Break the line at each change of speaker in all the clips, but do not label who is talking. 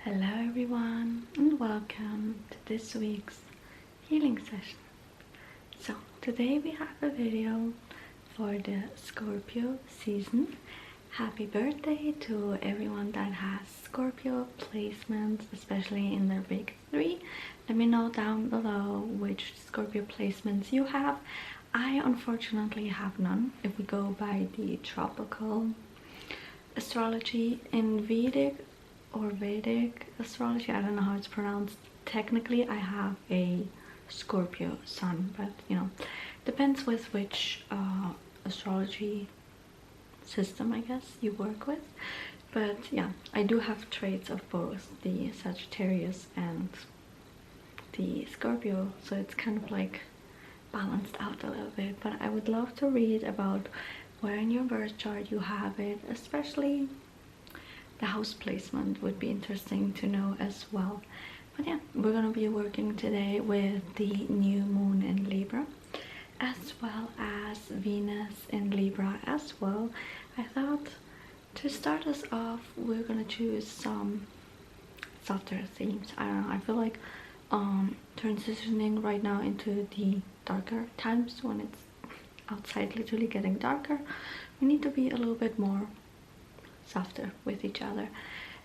Hello everyone and welcome to this week's healing session. So today we have a video for the Scorpio season. Happy birthday to everyone that has Scorpio placements, especially in their big three. Let me know down below which Scorpio placements you have. I unfortunately have none. If we go by the tropical astrology in Vedic astrology, I don't know how it's pronounced. Technically I have a Scorpio sun, but you know, depends with which astrology system I guess you work with. But yeah, I do have traits of both the Sagittarius and the Scorpio, so it's kind of like balanced out a little bit. But I would love to read about where in your birth chart you have it, especially the house placement would be interesting to know as well. But yeah, we're gonna be working today with the new moon in Libra, as well as Venus in Libra as well. I thought to start us off, we're gonna choose some softer themes. I don't know, I feel like transitioning right now into the darker times when it's outside literally getting darker, we need to be a little bit more softer with each other,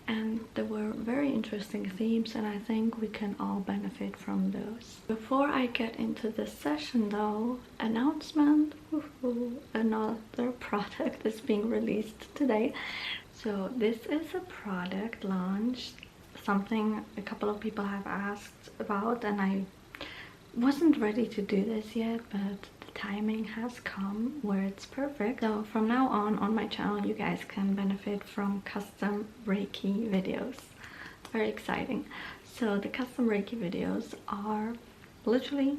and there were very interesting themes and I think we can all benefit from those. Before I get into this session though, announcement, another product is being released today. So this is a product launch, something a couple of people have asked about, and I wasn't ready to do this yet, but timing has come where it's perfect. So from now on my channel you guys can benefit from custom Reiki videos. Very exciting. So the custom Reiki videos are literally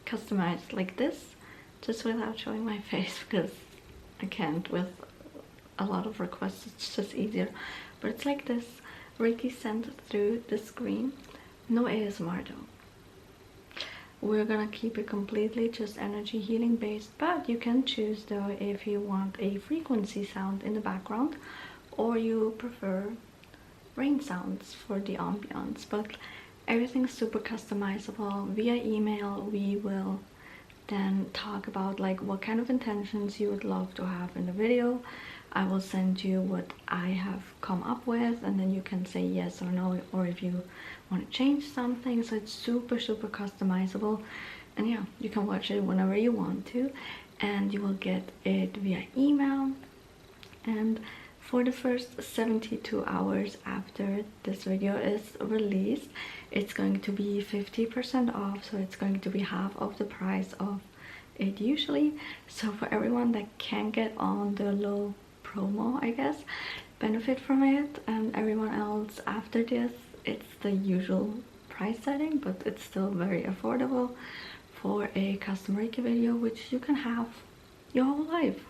customized like this, just without showing my face because I can't with a lot of requests, it's just easier. But it's like this, Reiki sent through the screen. No ASMR though. We're gonna keep it completely just energy healing based, but you can choose though if you want a frequency sound in the background or you prefer rain sounds for the ambiance. But everything's super customizable. Via email we will then talk about like what kind of intentions you would love to have in the video. I will send you what I have come up with and then you can say yes or no, or if you want to change something. So it's super customizable, and yeah, you can watch it whenever you want to, and you will get it via email. And for the first 72 hours after this video is released, it's going to be 50% off, so it's going to be half of the price of it usually. So for everyone that can get on the low promo, I guess, benefit from it, and everyone else after this, it's the usual price setting, but it's still very affordable for a custom Reiki video, which you can have your whole life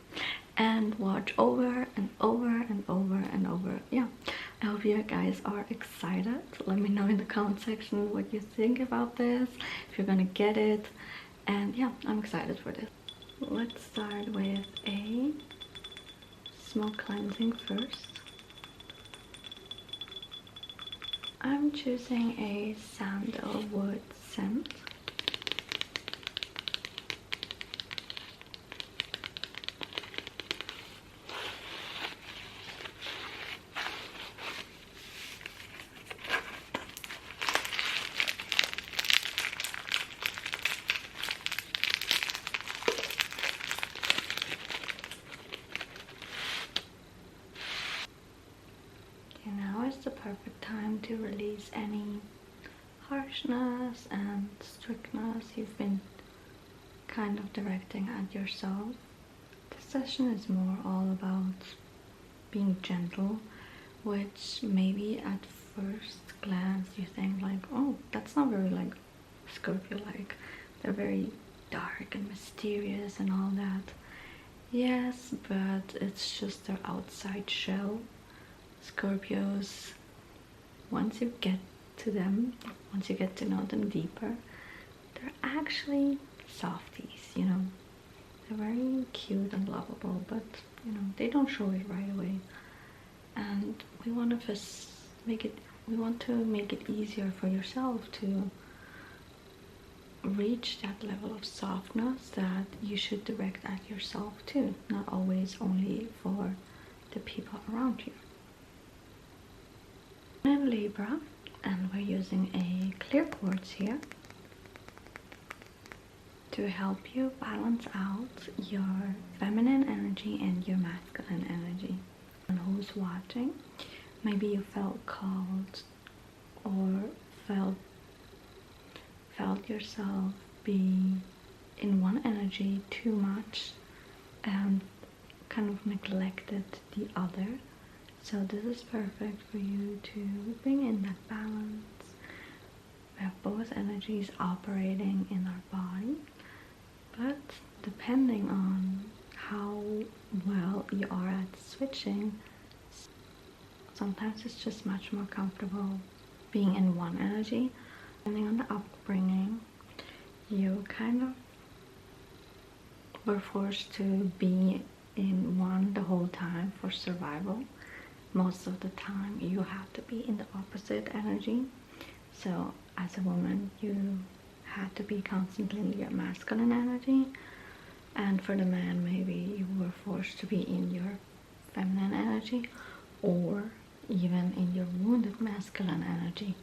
and watch over and over and over and over. Yeah, I hope you guys are excited. Let me know in the comment section what you think about this, if you're gonna get it. And yeah, I'm excited for this. Let's start with a smoke cleansing first. I'm choosing a sandalwood scent. The perfect time to release any harshness and strictness you've been kind of directing at yourself. This session is more all about being gentle, which maybe at first glance you think like, oh, that's not very like Scorpio like. They're very dark and mysterious and all that. Yes, but it's just their outside shell. Scorpios, once you get to them, once you get to know them deeper, they're actually softies, you know. They're very cute and lovable, but you know, they don't show it right away. And we want to just make it we want to make it easier for yourself to reach that level of softness that you should direct at yourself too, not always only for the people around you. I'm in Libra, and we're using a clear quartz here to help you balance out your feminine energy and your masculine energy. And who's watching, maybe you felt called or felt yourself be in one energy too much and kind of neglected the other. So this is perfect for you to bring in that balance. We have both energies operating in our body, but depending on how well you are at switching, sometimes it's just much more comfortable being in one energy. Depending on the upbringing, you kind of were forced to be in one the whole time for survival. Most of the time you have to be in the opposite energy. So as a woman, you had to be constantly in your masculine energy, and for the man, maybe you were forced to be in your feminine energy, or even in your wounded masculine energy.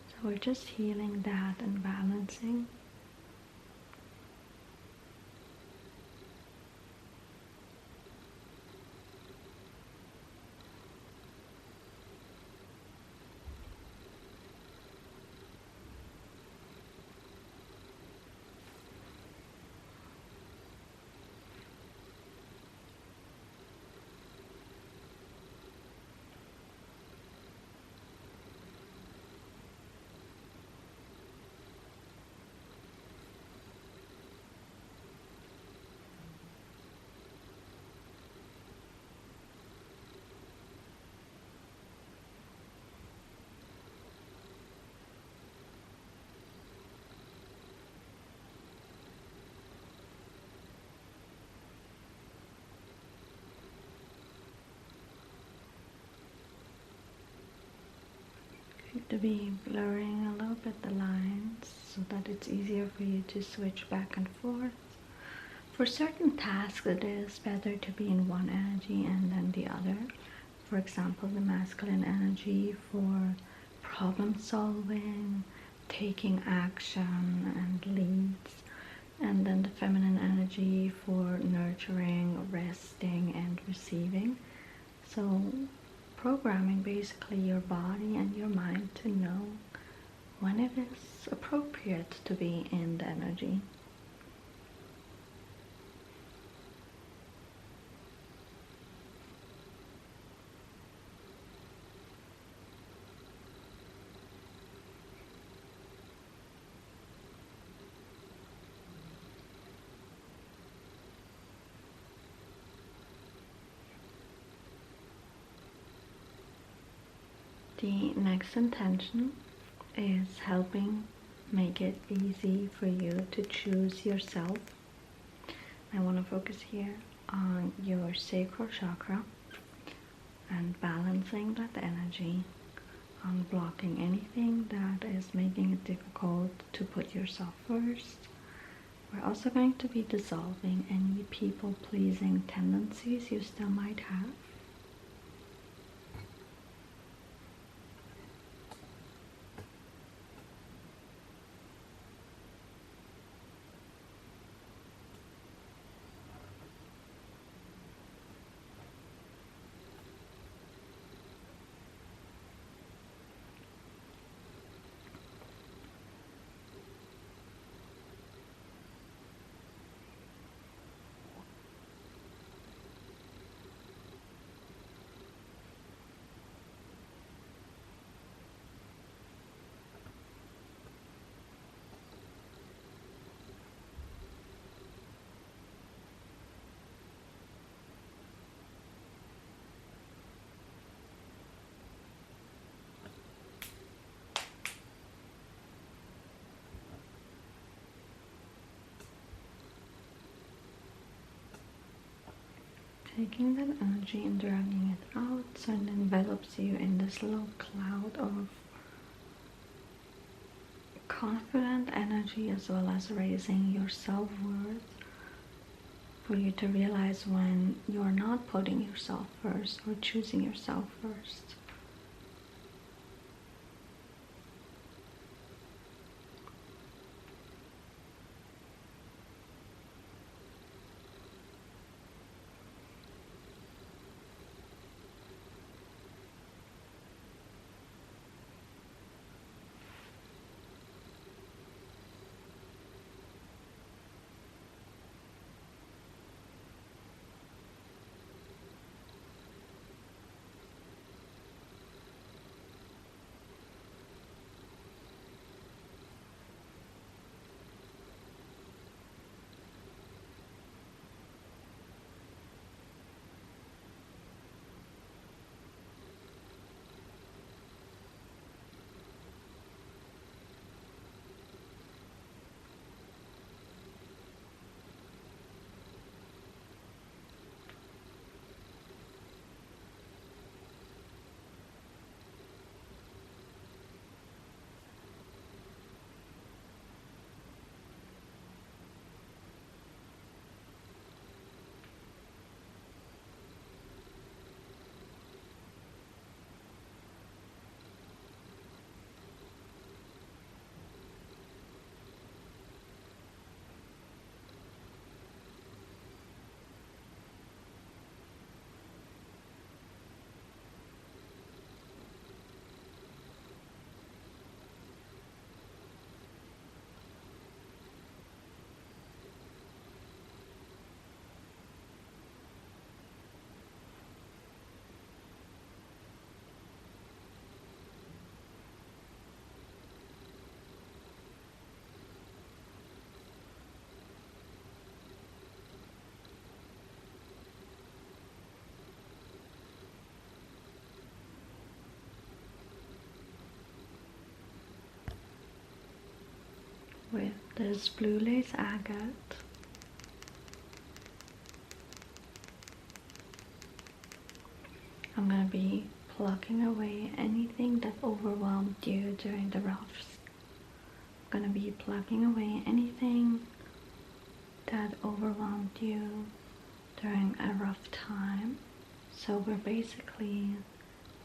So we're just healing that and balancing. To be blurring a little bit the lines so that it's easier for you to switch back and forth. For certain tasks, it is better to be in one energy and then the other. For example, the masculine energy for problem solving, taking action and leads, and then the feminine energy for nurturing, resting, and receiving. So programming basically your body and your mind to know when it is appropriate to be in the energy. The next intention is helping make it easy for you to choose yourself. I want to focus here on your sacral chakra and balancing that energy, unblocking anything that is making it difficult to put yourself first. We're also going to be dissolving any people-pleasing tendencies you still might have. Taking that energy and dragging it out, so then envelops you in this little cloud of confident energy, as well as raising your self-worth, for you to realize when you're not putting yourself first or choosing yourself first. With this blue lace agate, I'm going to be plucking away anything that overwhelmed you during the roughs. I'm going to be plucking away anything that overwhelmed you during a rough time. So we're basically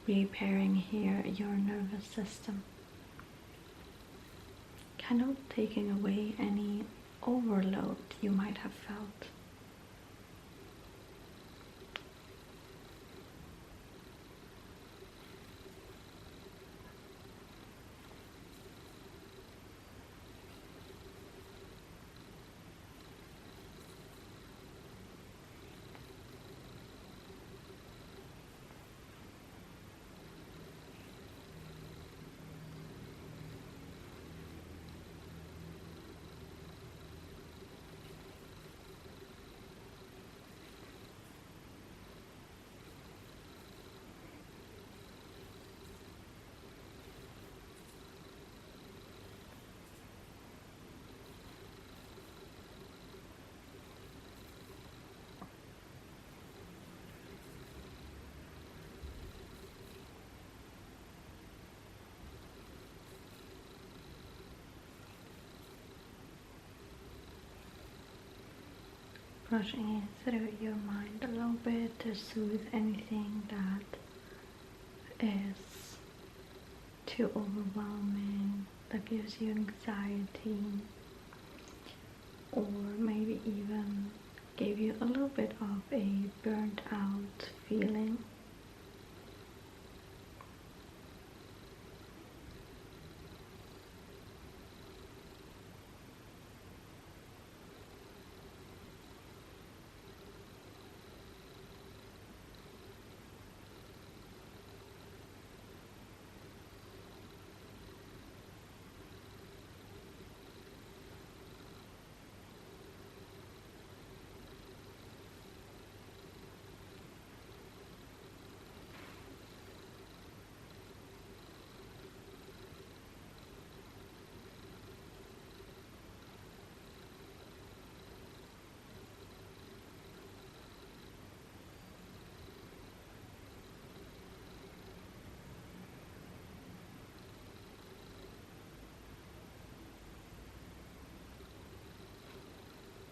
repairing here your nervous system. Kind of taking away any overload you might have felt. Brushing it through your mind a little bit to soothe anything that is too overwhelming, that gives you anxiety, or maybe even gave you a little bit of a burnt out feeling.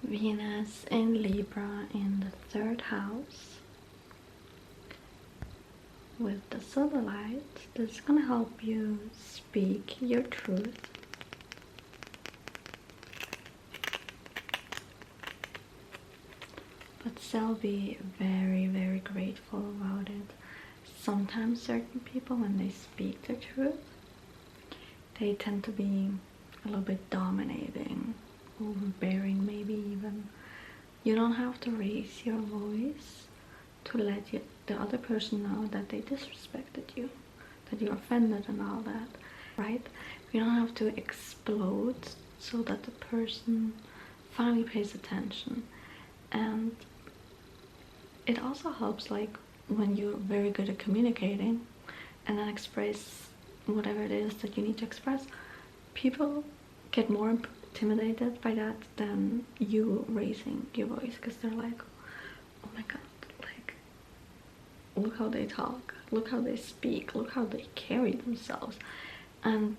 Venus in Libra in the 3rd house with the solar light. This is gonna help you speak your truth. But still be very, very grateful about it. Sometimes certain people, when they speak the truth, they tend to be a little bit dominating, overbearing maybe even. You don't have to raise your voice to let the other person know that they disrespected you, that you're offended and all that, right? You don't have to explode so that the person finally pays attention. And it also helps, like, when you're very good at communicating and then express whatever it is that you need to express, people get more intimidated by that than you raising your voice, because they're like, oh my god, like, look how they talk, look how they speak, look how they carry themselves. And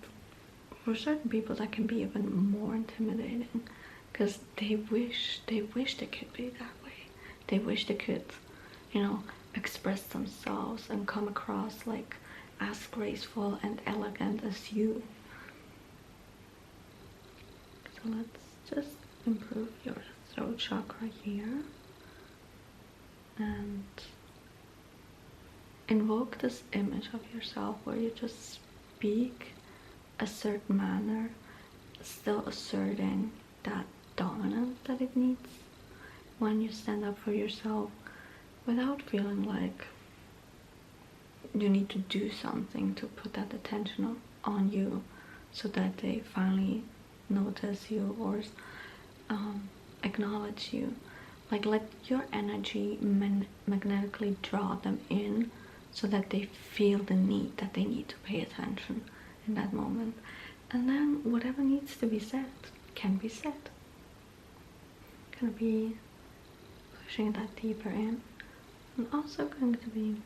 for certain people that can be even more intimidating, because they wish they could be that way. They wish they could, you know, express themselves and come across like as graceful and elegant as you. So let's just improve your throat chakra here and invoke this image of yourself where you just speak a certain manner, still asserting that dominance that it needs when you stand up for yourself, without feeling like you need to do something to put that attention on you so that they finally notice you or acknowledge you. Like, let your energy magnetically draw them in so that they feel the need that they need to pay attention in that moment. And then whatever needs to be said can be said. Gonna be pushing that deeper in. I'm also going to be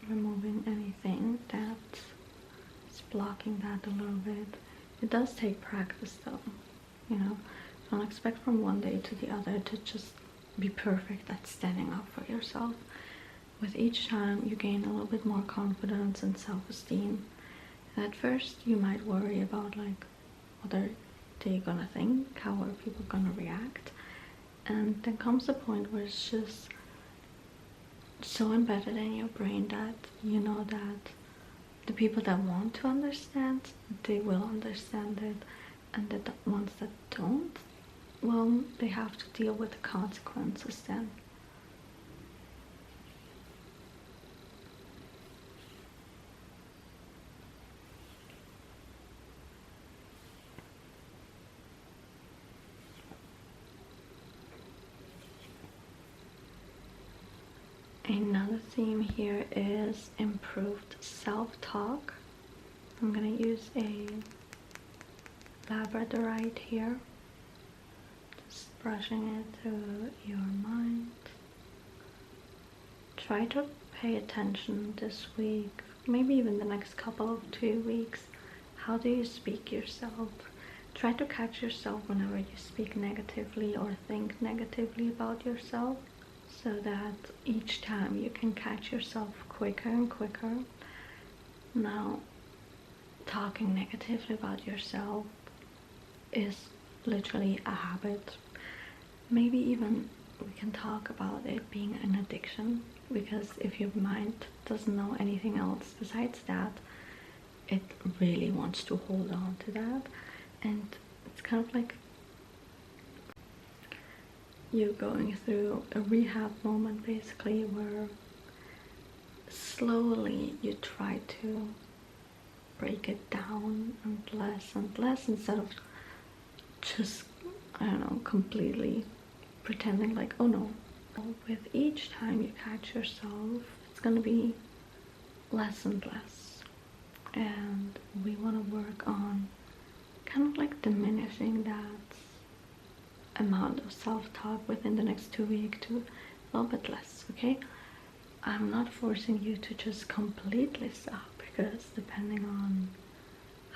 removing anything that is blocking that a little bit. It does take practice though, you know. Don't expect from one day to the other to just be perfect at standing up for yourself. With each time you gain a little bit more confidence and self-esteem. At first you might worry about like, what are they gonna think? How are people gonna react? And then comes the point where it's just so embedded in your brain that you know that the people that want to understand, they will understand it, and that the ones that don't, well, they have to deal with the consequences then. Another theme here is improved self-talk. I'm gonna use a labradorite here, just brushing it through your mind. Try to pay attention this week, maybe even the next couple of 2 weeks. How do you speak yourself? Try to catch yourself whenever you speak negatively or think negatively about yourself, so that each time you can catch yourself quicker and quicker. Now, talking negatively about yourself is literally a habit. Maybe even we can talk about it being an addiction, because if your mind doesn't know anything else besides that, it really wants to hold on to that. And it's kind of like you're going through a rehab moment, basically, where slowly you try to break it down and less, instead of just, I don't know, completely pretending like, oh no. With each time you catch yourself, it's gonna be less and less, and we want to work on kind of like diminishing that amount of self-talk within the next 2 weeks to a little bit less, okay? I'm not forcing you to just completely stop, because depending on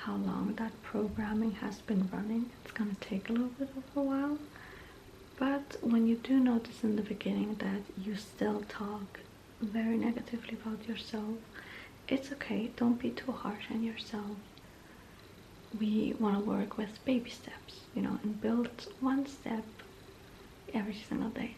how long that programming has been running. It's gonna take a little bit of a while, but when you do notice in the beginning that you still talk very negatively about yourself, it's okay. Don't be too harsh on yourself. We want to work with baby steps, you know, and build one step every single day.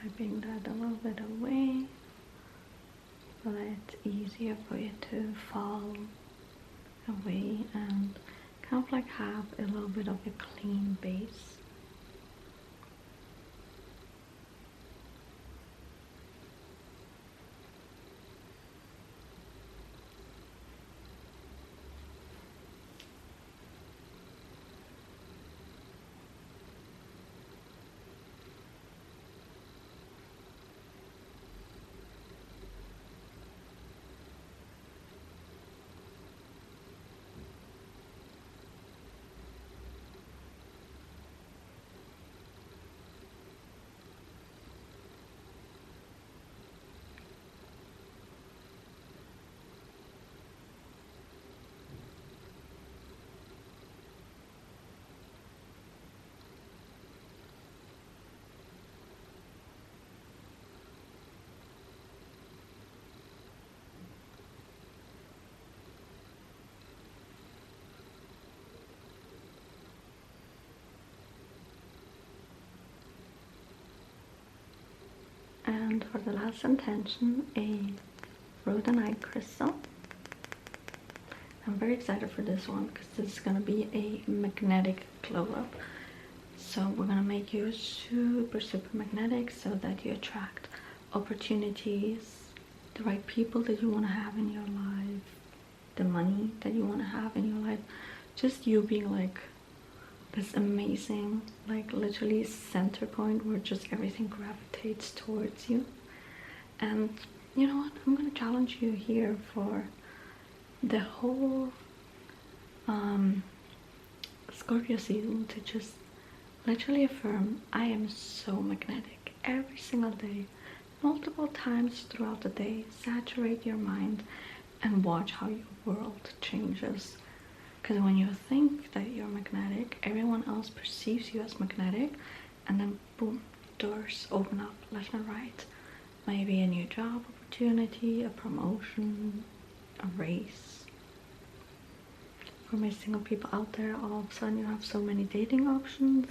Wiping that a little bit away so that it's easier for you to fall away and kind of like have a little bit of a clean base. And for the last intention, a rhodonite crystal. I'm very excited for this one because this is going to be a magnetic glow up. So we're going to make you super magnetic so that you attract opportunities, the right people that you want to have in your life, the money that you want to have in your life. Just you being like this amazing, like literally center point where just everything gravitates towards you. And you know what, I'm gonna challenge you here for the whole Scorpio season to just literally affirm, I am so magnetic every single day, multiple times throughout the day. Saturate your mind and watch how your world changes. Because when you think that you're magnetic, everyone else perceives you as magnetic, and then boom, doors open up left and right. Maybe a new job opportunity, a promotion, a raise. For my single people out there, all of a sudden you have so many dating options.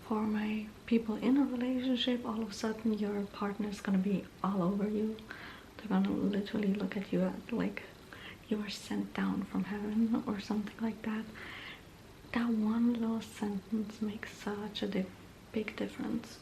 For my people in a relationship, all of a sudden your partner is gonna be all over you. They're gonna literally look at you like you were sent down from heaven or something like that. That one little sentence makes such a big difference.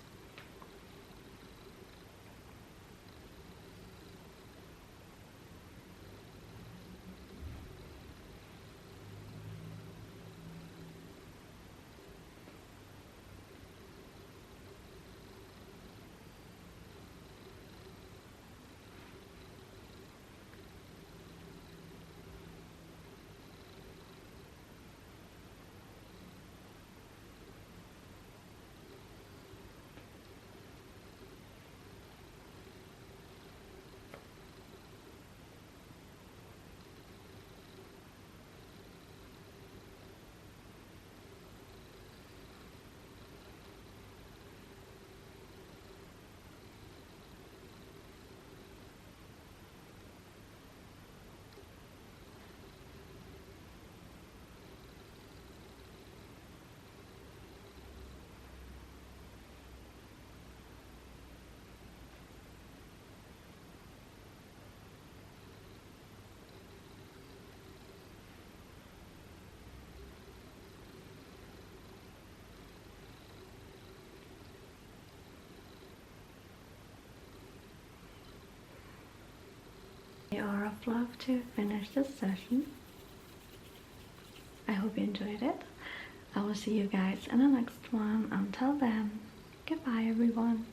hour of love to finish this session. I hope you enjoyed it. I will see you guys in the next one. Until then, goodbye everyone.